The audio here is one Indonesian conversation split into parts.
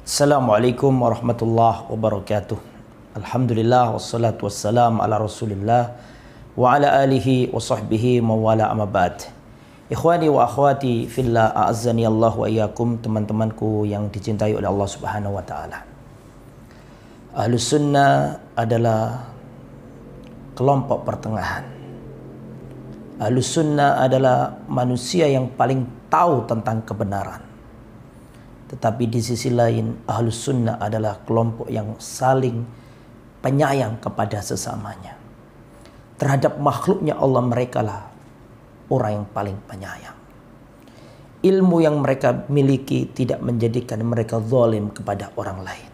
Assalamualaikum warahmatullahi wabarakatuh. Alhamdulillah wassalatu wassalam ala Rasulillah wa ala alihi wa sahbihi mawala amma ba'd. Ikhwani wa akhwati fillah, a'azzani Allah wa iyyakum, teman-temanku yang dicintai oleh Allah Subhanahu wa taala. Ahlus sunnah adalah kelompok pertengahan. Ahlus sunnah adalah manusia yang paling tahu tentang kebenaran. Tetapi di sisi lain, Ahlus Sunnah adalah kelompok yang saling penyayang kepada sesamanya. Terhadap makhluknya Allah, mereka lah orang yang paling penyayang. Ilmu yang mereka miliki tidak menjadikan mereka zalim kepada orang lain.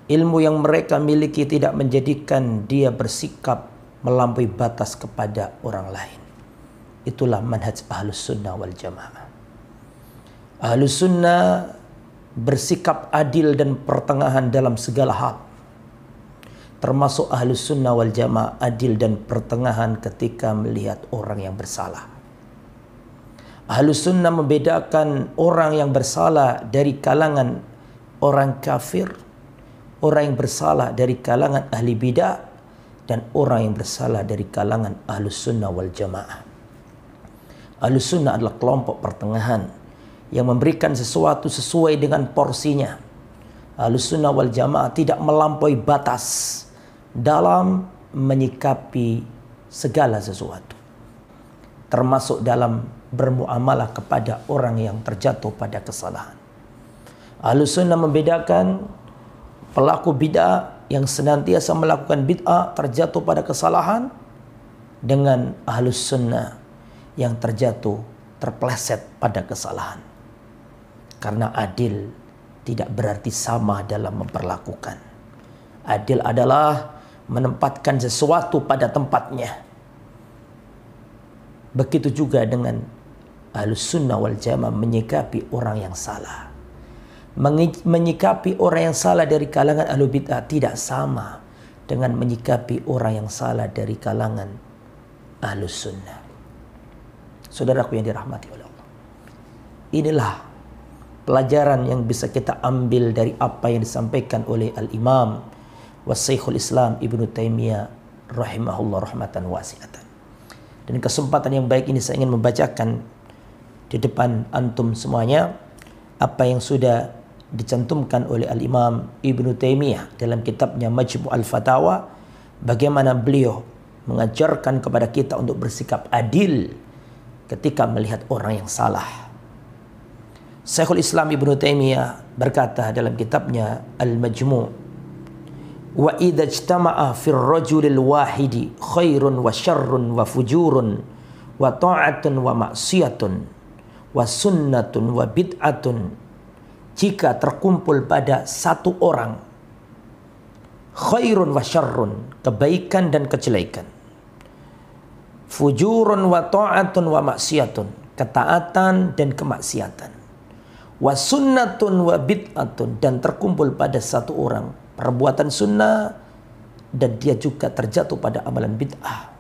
Ilmu yang mereka miliki tidak menjadikan dia bersikap melampaui batas kepada orang lain. Itulah manhaj Ahlus Sunnah wal Jamaah. Ahlus Sunnah bersikap adil dan pertengahan dalam segala hal. Termasuk Ahlus Sunnah wal Jamaah adil dan pertengahan ketika melihat orang yang bersalah. Ahlus Sunnah membedakan orang yang bersalah dari kalangan orang kafir, orang yang bersalah dari kalangan ahli bidah, dan orang yang bersalah dari kalangan Ahlus Sunnah wal Jamaah. Ahlus Sunnah adalah kelompok pertengahan yang memberikan sesuatu sesuai dengan porsinya. Ahlus Sunnah wal Jamaah tidak melampaui batas dalam menyikapi segala sesuatu, termasuk dalam bermuamalah kepada orang yang terjatuh pada kesalahan. Ahlus Sunnah membedakan pelaku bid'ah yang senantiasa melakukan bid'ah terjatuh pada kesalahan dengan Ahlus Sunnah yang terpleset pada kesalahan. Karena adil tidak berarti sama dalam memperlakukan. Adil adalah menempatkan sesuatu pada tempatnya. Begitu juga dengan Ahlus Sunnah wal Jamaah menyikapi orang yang salah. Menyikapi orang yang salah dari kalangan ahlu bid'ah tidak sama dengan menyikapi orang yang salah dari kalangan Ahlus Sunnah. Saudaraku yang dirahmati oleh Allah, inilah pelajaran yang bisa kita ambil dari apa yang disampaikan oleh Al-Imam wa Syekhul Islam Ibnu Taimiyah rahimahullah rahmatan wasi'atan. Dan kesempatan yang baik ini saya ingin membacakan di depan antum semuanya apa yang sudah dicantumkan oleh Al-Imam Ibnu Taimiyah dalam kitabnya Majmu' al-Fatawa, bagaimana beliau mengajarkan kepada kita untuk bersikap adil ketika melihat orang yang salah. Syekhul Islam Ibnu Taimiyah berkata dalam kitabnya Al-Majmu', wa idza ijtama'a fir rajulil wahidi khairun wa syarrun wa fujurun wa ta'atun wa maksiyatun wa sunnatun wa bid'atun, jika terkumpul pada satu orang khairun wa syarrun, kebaikan dan kejelekan, fujurun wa ta'atun wa maksiyatun, ketaatan dan kemaksiatan, wa sunnatun wa bid'atun, dan terkumpul pada satu orang perbuatan sunnah dan dia juga terjatuh pada amalan bid'ah.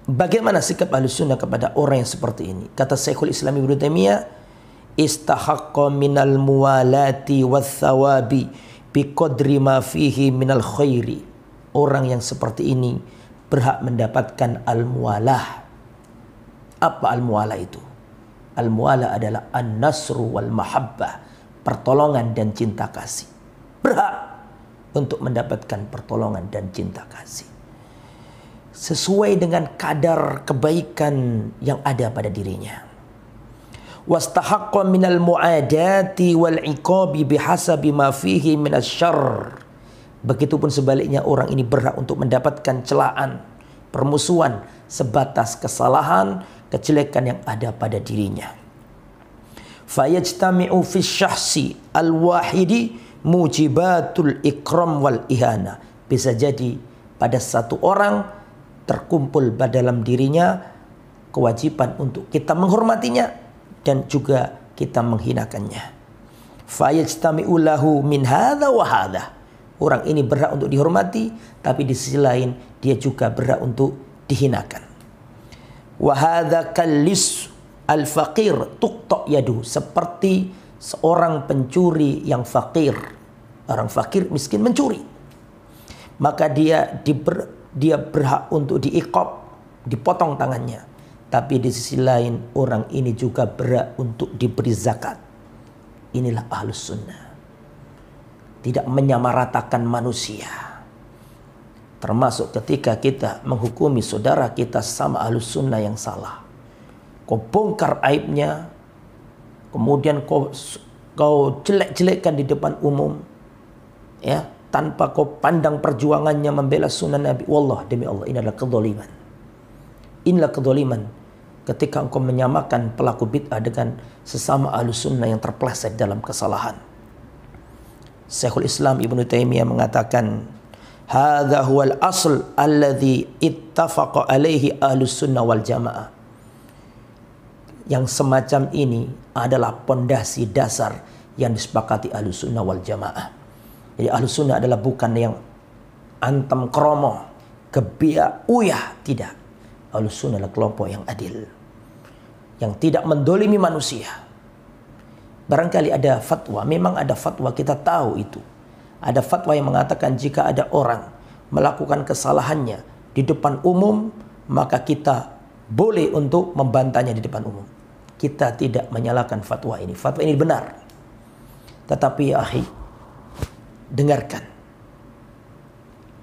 Bagaimana sikap Ahlus Sunnah kepada orang yang seperti ini? Kata Syekhul Islam Ibnu Taimiyah, istahaqqa minal muwalati wath-thawabi biqadri ma fihi minal khairi. Orang yang seperti ini berhak mendapatkan al-muwalah. Apa al-muwalah itu? Al-muwalah adalah an-nasru wal mahabbah, pertolongan dan cinta kasih. Berhak untuk mendapatkan pertolongan dan cinta kasih sesuai dengan kadar kebaikan yang ada pada dirinya. Wastahaqqa minal mu'adati wal iqabi bihasabi ma fihi minasyarr. Begitupun sebaliknya, orang ini berhak untuk mendapatkan celaan, permusuhan sebatas kesalahan, kejelekan yang ada pada dirinya. Fayajtami'u fi syahsi al-wahidi mujibatul ikram wal ihana. Bisa jadi pada satu orang terkumpul pada dalam dirinya kewajiban untuk kita menghormatinya dan juga kita menghinakannya. Fayajtami'u lahu min hadza wa hadza. Orang ini berhak untuk dihormati, tapi di sisi lain dia juga berhak untuk dihinakan. Wa hadza kallis al-faqir tuqta yadu, seperti seorang pencuri yang fakir, orang fakir miskin mencuri, maka dia berhak untuk diiqab, dipotong tangannya. Tapi di sisi lain orang ini juga berhak untuk diberi zakat. Inilah Ahlus Sunnah. Tidak menyamaratakan manusia. Termasuk ketika kita menghukumi saudara kita sama Ahlus Sunnah yang salah. Kau bongkar aibnya, kemudian kau jelek-jelekkan di depan umum, ya, tanpa kau pandang perjuangannya membela sunnah Nabi. Wallah, demi Allah, ini adalah kezaliman. Inilah kezaliman ketika engkau menyamakan pelaku bid'ah dengan sesama Ahlus Sunnah yang terpeleset dalam kesalahan. Syekhul Islam Ibnu Taimiyah mengatakan, hadza huwal asl alladzi ittafaqa alaihi Ahlus Sunnah wal Jamaah. Yang semacam ini adalah pondasi dasar yang disepakati Ahlus Sunnah wal Jamaah. Jadi Ahlus Sunnah adalah bukan yang antem kromo, kebiak uyah, tidak. Ahlus Sunnah adalah kelompok yang adil, yang tidak mendolimi manusia. Barangkali ada fatwa, memang ada fatwa, kita tahu itu. Ada fatwa yang mengatakan jika ada orang melakukan kesalahannya di depan umum, maka kita boleh untuk membantahnya di depan umum. Kita tidak menyalahkan fatwa ini. Fatwa ini benar. Tetapi ya akhi, dengarkan.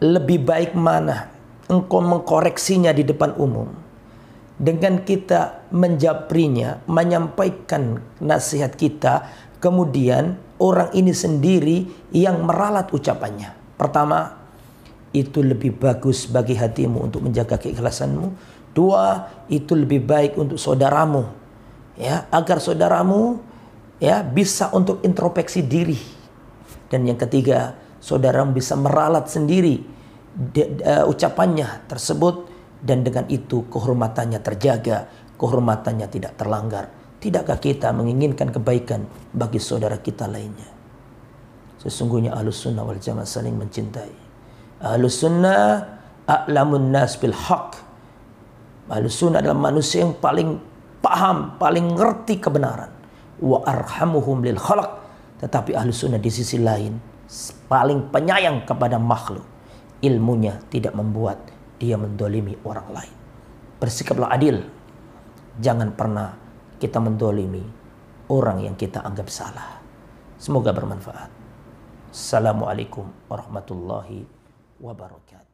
Lebih baik mana engkau mengkoreksinya di depan umum dengan kita menjaprinya, menyampaikan nasihat kita, kemudian orang ini sendiri yang meralat ucapannya. Pertama, itu lebih bagus bagi hatimu untuk menjaga keikhlasanmu. Dua, itu lebih baik untuk saudaramu, ya, agar saudaramu, ya, bisa untuk introspeksi diri. Dan yang ketiga, saudaramu bisa meralat sendiri ucapannya tersebut, dan dengan itu kehormatannya terjaga, kehormatannya tidak terlanggar. Tidakkah kita menginginkan kebaikan bagi saudara kita lainnya? Sesungguhnya Ahlus Sunnah wal Jamaah saling mencintai. Ahlus Sunnah a'lamun nas bil haq. Ahlus Sunnah adalah manusia yang paling paham, paling ngerti kebenaran. Wa arhamuhum lil khalaq. Tetapi Ahlus Sunnah di sisi lain paling penyayang kepada makhluk. Ilmunya tidak membuat dia mendolimi orang lain. Bersikaplah adil. Jangan pernah kita mendolimi orang yang kita anggap salah. Semoga bermanfaat. Assalamualaikum warahmatullahi wabarakatuh.